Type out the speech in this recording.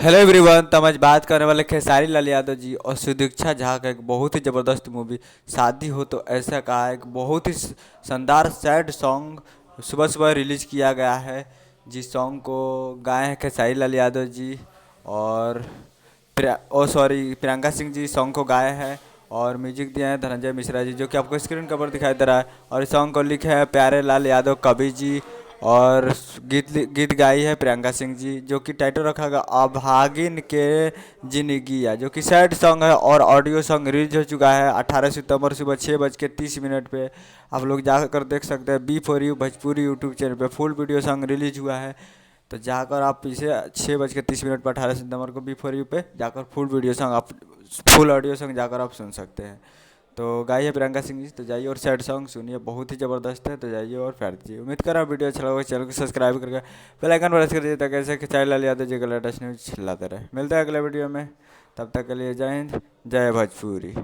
Hello everyone. तो हम आज बात करने वाले खेसारी लाल यादव जी और सुदीक्षा झा का एक बहुत ही ज़बरदस्त मूवी शादी हो तो ऐसा का एक बहुत ही शानदार सैड सॉन्ग सुबह सुबह रिलीज किया गया है। जिस सॉन्ग को गाए हैं खेसारी लाल यादव जी और प्रियंका सिंह जी सॉन्ग को गाए हैं। और म्यूजिक दिए हैं धनंजय मिश्रा जी, जो कि आपको स्क्रीन कवर दिखाई दे रहा है। और इस सॉन्ग को लिखे हैं प्यारे लाल यादव कवि जी। और गीत गाई है प्रियंका सिंह जी, जो कि टाइटल रखा गया अभागिन के जिंदगिया, जो कि सैड सॉन्ग है। और ऑडियो सॉन्ग रिलीज हो चुका है 18 सितंबर सुबह 6:30 पे। आप लोग जाकर देख सकते हैं B4U भोजपुरी यूट्यूब चैनल पे फुल वीडियो सॉन्ग रिलीज हुआ है। तो जाकर आप इसे 6:30 पर 18 सितंबर को B4U पे जाकर फुल वीडियो सॉन्ग आप फुल ऑडियो सॉन्ग जाकर आप सुन सकते हैं। तो गाइए प्रियंका सिंह जी, तो जाइए और सैड सॉन्ग सुनिए, बहुत ही ज़बरदस्त है। तो जाइए और प्यार दीजिए। उम्मीद कर रहा हूँ वीडियो अच्छा लगा, चैनल को सब्सक्राइब करके बेल आइकन प्रेस कर दीजिए, ताकि ऐसे खिंचाई लाल यादव जी का लेटेस्ट न्यूज़ लाते रहे। मिलता है अगले वीडियो में, तब तक के लिए जय हिंद, जय भोजपुरी।